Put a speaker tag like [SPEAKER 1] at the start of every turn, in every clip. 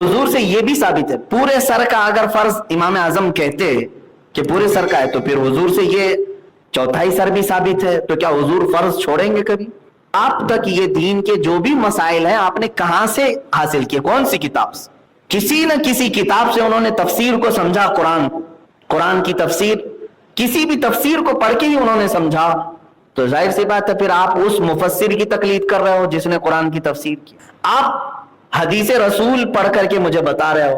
[SPEAKER 1] हुजूर से ये भी साबित है, पूरे सर का अगर फर्ज इमाम आजम कहते कि पूरे सर का है, तो फिर हुजूर से ये चौथाई सर भी साबित है, तो क्या हुजूर फर्ज छोड़ेंगे कभी? आप तक ये दीन के जो भी मसाइल हैं आपने कहां से हासिल किए, कौन सी किताब से? किसी न किसी किताब से उन्होंने तफसीर को समझा, कुरान की तफसीर, किसी भी तफसीर को पढ़ के ही उन्होंने समझा। तो जाहिर सी बात है फिर आप उस मुफस्सिर की तकलीद कर रहे हो जिसने कुरान की तफसीर की। आप हदीस रसूल पढ़ करके मुझे बता रहे हो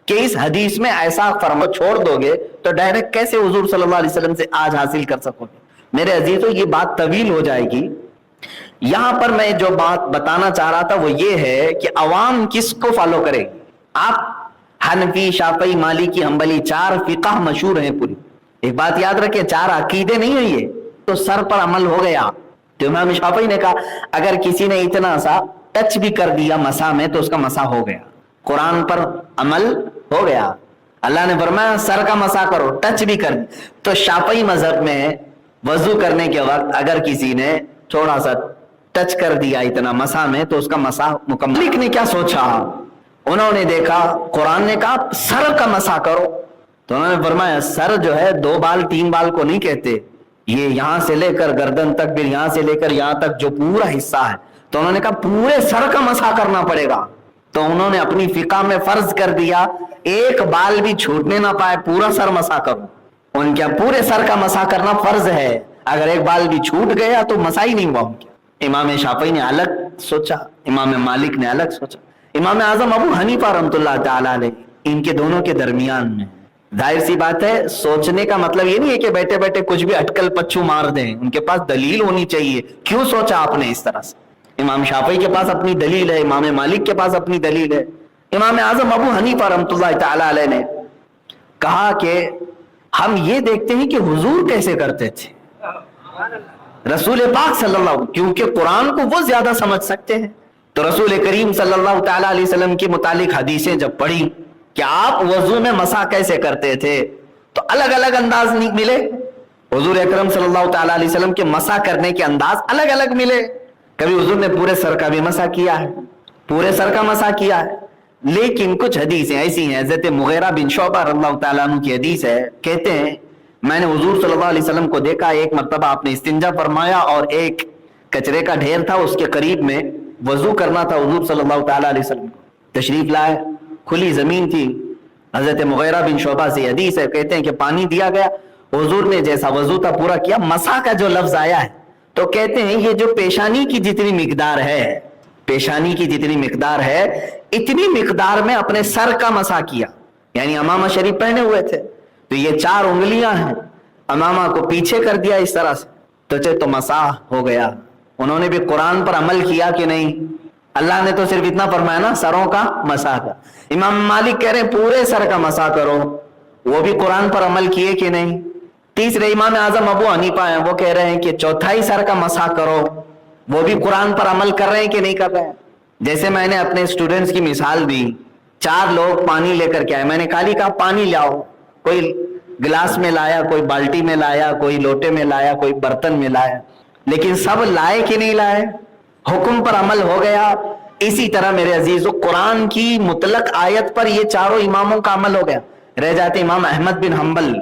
[SPEAKER 1] कि इस हदीस में ऐसा फरमा, छोड़ दोगे तो डायरेक्ट कैसे हुजूर सल्लल्लाहु अलैहि वसल्लम से आज हासिल कर सकोगे? मेरे अजीजों, ये बात तवील हो जाएगी। यहां पर मैं जो बात बताना चाह रहा था वो ये है कि अवाम किसको फॉलो करे। आप हनफी, शाफई, मालिकी, हम्बली, 4 फिक़ह मशहूर हैं पूरी। एक बात याद रखें, 4 अकीदे नहीं है ये, तो सर पर अमल हो गया। तो इमाम शाफई ने कहा अगर किसी ने इतना सा टच भी कर दिया मसा में तो उसका मसा हो गया, कुरान पर अमल हो गया। अल्लाह ने फरमाया सर का मसा करो, टच भी कर। तो शाफई मजहब में वजू करने के वक्त अगर किसी ने थोड़ा सा टच कर दिया इतना मसा में तो उसका मसा मुकम्मल। मालिक ने क्या सोचा, उन्होंने देखा कुरान ने कहा सर का मसा करो, तो उन्होंने फरमाया सर जो है 2 बाल 3 बाल को नहीं कहते, ये यहां से लेकर गर्दन तक, फिर यहां से लेकर यहां तक जो पूरा हिस्सा है, तो उन्होंने कहा पूरे सर का मसा करना पड़ेगा। तो उन्होंने अपनी फिका में फर्ज कर दिया एक बाल भी छूटने ना पाए, पूरा सर मसा करो। उनके पूरे सर का मसा करना फर्ज है, अगर एक बाल भी छूट गया तो मसा ही नहीं हुआ उनके। इमाम शाफई ने अलग सोचा, इमाम मालिक ने अलग सोचा, इमाम आजम अबू हनीफा रहमतुल्लाह ताला अलैह इनके दोनों के दरमियान में। जाहिर सी बात है, सोचने का मतलब ये नहीं है कि बैठे बैठे कुछ भी अटकल पच्चू मार दें, उनके पास दलील होनी चाहिए। क्यों सोचा आपने इस तरह से? इमाम शाफई के पास अपनी दलील है, इमाम मालिक के पास अपनी दलील है। इमाम आजम अबू हनीफा रहमतुल्लाह ताला अलैह ने कहा कि हम ये देखते हैं कि हुजूर कैसे करते थे, रसूल पाक सल्लल्लाहु, क्योंकि कुरान को वो ज्यादा समझ सकते हैं। तो रसूल करीम सल्लल्लाहु ताला अलैहि वसल्लम के मुतालिक हदीसें जब पढ़ी कि आप वजू में मसा कैसे करते थे, तो अलग अलग अंदाज मिले। हुजूर अकरम सल्लल्लाहु ताला अलैहि वसल्लम के मसा करने के अंदाज अलग अलग मिले। कभी हुजूर ने पूरे सर का भी मसा किया है, पूरे सर का मसा किया है। लेकिन कुछ हदीसें ऐसी हैं, हज़रत मुगीरा बिन शुअबा रज़ियल्लाहु ताला अन्हु की हदीस है, कहते हैं मैंने हुजूर सल्लल्लाहु अलैहि वसल्लम को देखा, एक मर्तबा आपने इस्तिंजा फरमाया और एक कचरे का ढेर था, उसके करीब में वजू करना था। हुजूर सल्लल्लाहु ताला अलैहि वसल्लम तशरीफ लाए, खुली जमीन थी। हज़रत मुगीरा बिन शुअबा से हदीस है, कहते हैं कि पानी दिया गया, हुजूर ने जैसा वजू था पूरा किया। मसा का जो लफ्ज आया है तो कहते हैं ये जो पेशानी की जितनी मिकदार है, पेशानी की जितनी मिकदार है, इतनी मिकदार में अपने सर का मसा किया। यानी अमामा शरीफ पहने हुए थे, तो ये 4 उंगलियां हैं, अमामा को पीछे कर दिया इस तरह से, तो मसा हो गया। उन्होंने भी कुरान पर अमल किया कि नहीं? अल्लाह ने तो सिर्फ इतना फरमाया ना, सरों का मसा का। इमाम मालिक कह रहे हैं पूरे सर का मसा करो, वो भी कुरान पर अमल किए कि नहीं? तीसरे इमाम आजम अबू हनीफा हैं, वो कह रहे हैं कि चौथाई सर का मसा करो, वो भी कुरान पर अमल कर रहे हैं कि नहीं कर रहे हैं? जैसे मैंने अपने स्टूडेंट्स की मिसाल दी, 4 लोग पानी लेकर के आए, मैंने खाली कहा पानी लाओ, कोई गिलास में लाया, कोई बाल्टी में लाया, कोई लोटे में लाया, कोई बर्तन में लाया, लेकिन सब लाए कि नहीं लाए? हुक्म पर अमल हो गया। इसी तरह मेरे अजीजों, कुरान की मुतलक आयत पर ये 4 इमामों का अमल हो गया। रह जाते इमाम अहमद बिन हम्बल,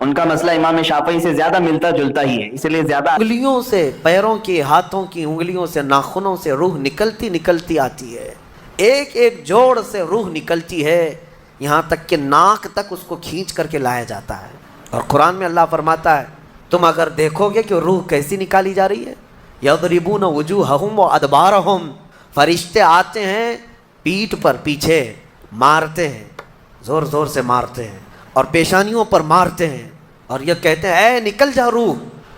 [SPEAKER 1] उनका मसला इमाम शाफई से ज्यादा मिलता जुलता ही है, इसलिए ज्यादा।
[SPEAKER 2] उंगलियों से, पैरों की, हाथों की उंगलियों से, नाखूनों से रूह निकलती आती है, एक एक जोड़ से रूह निकलती है, यहाँ तक कि नाक तक उसको खींच करके लाया जाता है। और कुरान में अल्लाह फरमाता है तुम अगर देखोगे कि रूह कैसी निकाली जा रही है, यदरिबून वजूहहुम व अदबारहुम, फरिश्ते आते हैं पीठ पर पीछे मारते हैं, ज़ोर ज़ोर से मारते हैं और पेशानियों पर मारते हैं और ये कहते हैं ऐ निकल जा रूह।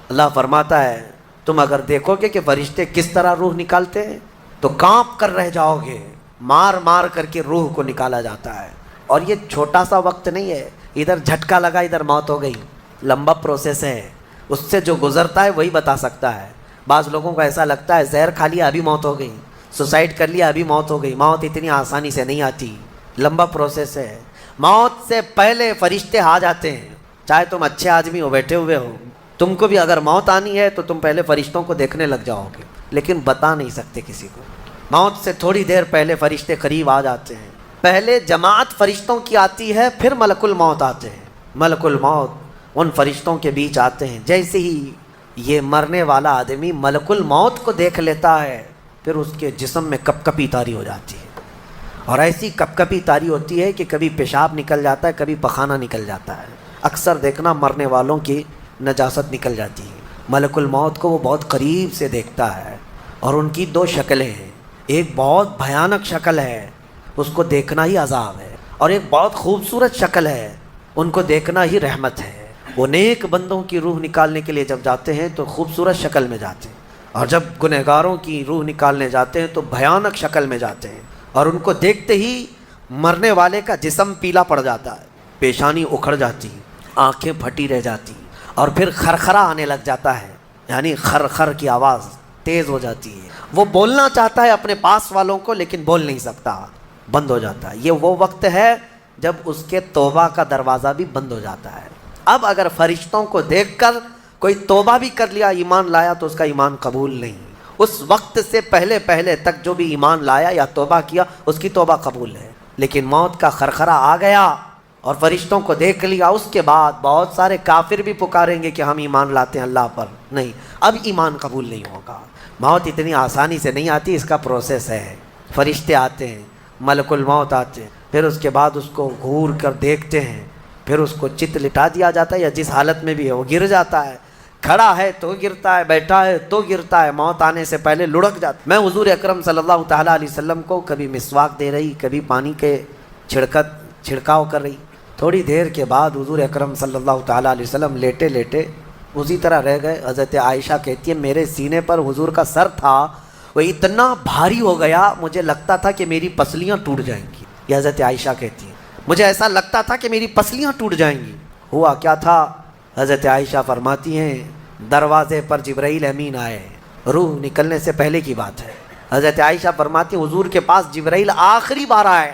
[SPEAKER 2] अल्लाह फरमाता है तुम अगर देखोगे कि फरिश्ते किस तरह रूह निकालते हैं तो कांप कर रह जाओगे, मार मार करके रूह को निकाला जाता है। और ये छोटा सा वक्त नहीं है, इधर झटका लगा इधर मौत हो गई, लंबा प्रोसेस है, उससे जो गुजरता है वही बता सकता है। बाज़ लोगों को ऐसा लगता है जहर खा लिया अभी मौत हो गई, सुसाइड कर लिया अभी मौत हो गई। मौत इतनी आसानी से नहीं आती, लंबा प्रोसेस है। मौत से पहले फरिश्ते आ जाते हैं, चाहे तुम अच्छे आदमी हो, बैठे हुए हो, तुमको भी अगर मौत आनी है तो तुम पहले फरिश्तों को देखने लग जाओगे, लेकिन बता नहीं सकते किसी को। मौत से थोड़ी देर पहले फरिश्ते करीब आ जाते हैं پہلے جماعت فرشتوں کی آتی ہے، پھر ملک الموت آتے ہیں۔ ملک الموت ان فرشتوں کے بیچ آتے ہیں۔ جیسے ہی یہ مرنے والا آدمی ملک الموت کو دیکھ لیتا ہے، پھر اس کے جسم میں کپ کپی طاری ہو جاتی ہے، اور ایسی کپ کپی طاری ہوتی ہے کہ کبھی پیشاب نکل جاتا ہے، کبھی پخانہ نکل جاتا ہے۔ اکثر دیکھنا مرنے والوں کی نجاست نکل جاتی ہے۔ ملک الموت کو وہ بہت قریب سے دیکھتا ہے، اور ان کی دو شکلیں ہیں۔ ایک بہت بھیانک شکل ہے، اس کو دیکھنا ہی عذاب ہے، اور ایک بہت خوبصورت شکل ہے، ان کو دیکھنا ہی رحمت ہے۔ وہ نیک بندوں کی روح نکالنے کے لیے جب جاتے ہیں تو خوبصورت شکل میں جاتے ہیں، اور جب گنہگاروں کی روح نکالنے جاتے ہیں تو بھیانک شکل میں جاتے ہیں، اور ان کو دیکھتے ہی مرنے والے کا جسم پیلا پڑ جاتا ہے، پیشانی اکھڑ جاتی، آنکھیں پھٹی رہ جاتی، اور پھر خرخرا آنے لگ جاتا ہے، یعنی خر خر کی آواز تیز ہو جاتی ہے۔ وہ بولنا چاہتا ہے اپنے پاس والوں کو، لیکن بول نہیں سکتا، بند ہو جاتا ہے۔ یہ وہ وقت ہے جب اس کے توبہ کا دروازہ بھی بند ہو جاتا ہے۔ اب اگر فرشتوں کو دیکھ کر کوئی توبہ بھی کر لیا، ایمان لایا، تو اس کا ایمان قبول نہیں۔ اس وقت سے پہلے پہلے تک جو بھی ایمان لایا یا توبہ کیا، اس کی توبہ قبول ہے۔ لیکن موت کا خرخرا آ گیا اور فرشتوں کو دیکھ لیا، اس کے بعد بہت سارے کافر بھی پکاریں گے کہ ہم ایمان لاتے ہیں اللہ پر، نہیں، اب ایمان قبول نہیں ہوگا۔ موت اتنی آسانی سے نہیں آتی، اس کا پروسیس ہے۔ فرشتے آتے ہیں، ملک الموت آتے ہیں، پھر اس کے بعد اس کو گھور کر دیکھتے ہیں، پھر اس کو چت لٹا دیا جاتا ہے، یا جس حالت میں بھی ہے وہ گر جاتا ہے، کھڑا ہے تو گرتا ہے، بیٹھا ہے تو گرتا ہے، موت آنے سے پہلے لڑک جاتا ہے۔ میں حضور اکرم صلی اللہ تعالیٰ علیہ وسلم کو کبھی مسواک دے رہی، کبھی پانی کے چھڑکاؤ کر رہی، تھوڑی دیر کے بعد حضور اکرم صلی اللہ تعالیٰ علیہ وسلم لیٹے لیٹے اسی طرح رہ گئے۔ حضرت عائشہ کہتی ہے میرے سینے پر حضور کا سر تھا، وہ اتنا بھاری ہو گیا مجھے لگتا تھا کہ میری پسلیاں ٹوٹ جائیں گی۔ یہ حضرت عائشہ کہتی ہیں مجھے ایسا لگتا تھا کہ میری پسلیاں ٹوٹ جائیں گی۔ ہوا کیا تھا؟ حضرت عائشہ فرماتی ہیں دروازے پر جبرائیل امین آئے، روح نکلنے سے پہلے کی بات ہے۔ حضرت عائشہ فرماتی ہیں حضور کے پاس جبرائیل آخری بار آئے،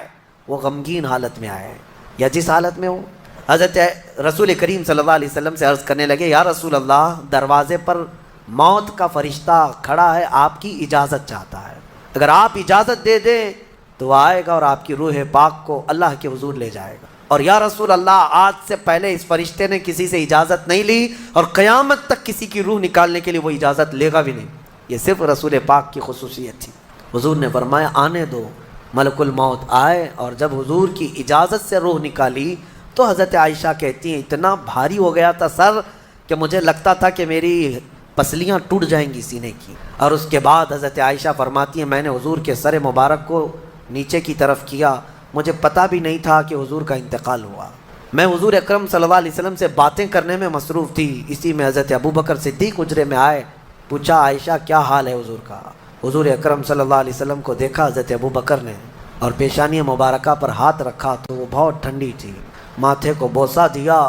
[SPEAKER 2] وہ غمگین حالت میں آئے، یا جس حالت میں ہو۔ حضرت رسول کریم صلی اللہ علیہ وسلم سے عرض کرنے لگے یا رسول اللہ، دروازے پر موت کا فرشتہ کھڑا ہے، آپ کی اجازت چاہتا ہے، اگر آپ اجازت دے دیں تو آئے گا اور آپ کی روح پاک کو اللہ کے حضور لے جائے گا۔ اور یا رسول اللہ، آج سے پہلے اس فرشتے نے کسی سے اجازت نہیں لی، اور قیامت تک کسی کی روح نکالنے کے لیے وہ اجازت لے گا بھی نہیں، یہ صرف رسول پاک کی خصوصیت تھی۔ حضور نے فرمایا آنے دو۔ ملک الموت آئے، اور جب حضور کی اجازت سے روح نکالی تو حضرت عائشہ کہتی ہیں اتنا بھاری ہو گیا تھا سر کہ مجھے لگتا تھا کہ میری پسلیاں ٹوٹ جائیں گی سینے کی۔ اور اس کے بعد حضرت عائشہ فرماتی ہیں میں نے حضور کے سر مبارک کو نیچے کی طرف کیا، مجھے پتہ بھی نہیں تھا کہ حضور کا انتقال ہوا۔ میں حضور اکرم صلی اللہ علیہ وسلم سے باتیں کرنے میں مصروف تھی، اسی میں حضرت ابوبکر صدیق حجرے میں آئے، پوچھا عائشہ کیا حال ہے حضور کا؟ حضور اکرم صلی اللہ علیہ وسلم کو دیکھا حضرت ابوبکر نے، اور پیشانی مبارکہ پر ہاتھ رکھا تو وہ بہت ٹھنڈی تھی، ماتھے کو بوسہ دیا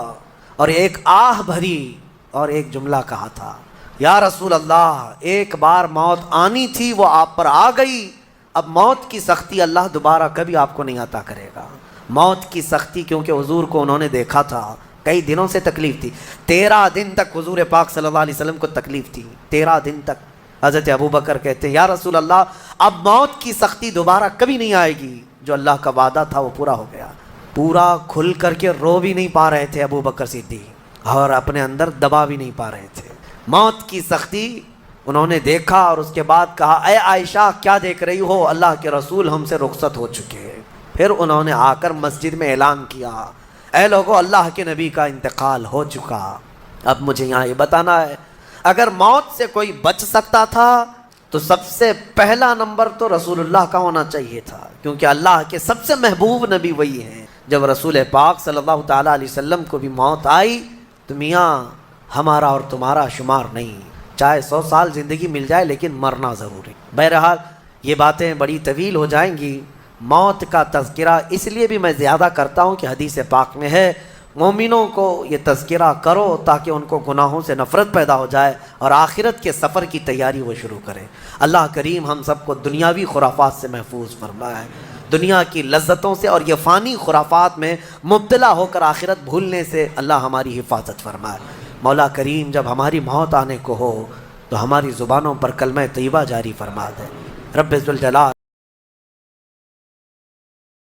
[SPEAKER 2] اور ایک آہ بھری اور ایک جملہ کہا تھا یا رسول اللہ، ایک بار موت آنی تھی وہ آپ پر آ گئی، اب موت کی سختی اللہ دوبارہ کبھی آپ کو نہیں عطا کرے گا۔ موت کی سختی کیونکہ حضور کو انہوں نے دیکھا تھا، کئی دنوں سے تکلیف تھی، 13 دن تک حضور پاک صلی اللہ علیہ وسلم کو تکلیف تھی، 13 دن تک۔ حضرت ابوبکر کہتے ہیں یا رسول اللہ، اب موت کی سختی دوبارہ کبھی نہیں آئے گی، جو اللہ کا وعدہ تھا وہ پورا ہو گیا۔ پورا کھل کر کے رو بھی نہیں پا رہے تھے ابوبکر صدیق، اور اپنے اندر دبا بھی نہیں پا رہے تھے۔ موت کی سختی انہوں نے دیکھا، اور اس کے بعد کہا اے عائشہ کیا دیکھ رہی ہو، اللہ کے رسول ہم سے رخصت ہو چکے ہیں۔ پھر انہوں نے آ کر مسجد میں اعلان کیا اے لوگو، اللہ کے نبی کا انتقال ہو چکا۔ اب مجھے یہاں یہ بتانا ہے، اگر موت سے کوئی بچ سکتا تھا تو سب سے پہلا نمبر تو رسول اللہ کا ہونا چاہیے تھا، کیونکہ اللہ کے سب سے محبوب نبی وہی ہیں۔ جب رسول پاک صلی اللہ تعالیٰ علیہ وسلم کو بھی موت آئی تو میاں ہمارا اور تمہارا شمار نہیں، چاہے 100 سال زندگی مل جائے لیکن مرنا ضروری۔ بہرحال یہ باتیں بڑی طویل ہو جائیں گی۔ موت کا تذکرہ اس لیے بھی میں زیادہ کرتا ہوں کہ حدیث پاک میں ہے مومنوں کو یہ تذکرہ کرو تاکہ ان کو گناہوں سے نفرت پیدا ہو جائے اور آخرت کے سفر کی تیاری وہ شروع کریں۔ اللہ کریم ہم سب کو دنیاوی خرافات سے محفوظ فرمائے، دنیا کی لذتوں سے اور یہ فانی خرافات میں مبتلا ہو کر آخرت بھولنے سے اللہ ہماری حفاظت فرمائے۔ مولا کریم جب ہماری موت آنے کو ہو تو ہماری زبانوں پر کلمہ طیبہ جاری فرما دے۔ رب ذوالجلال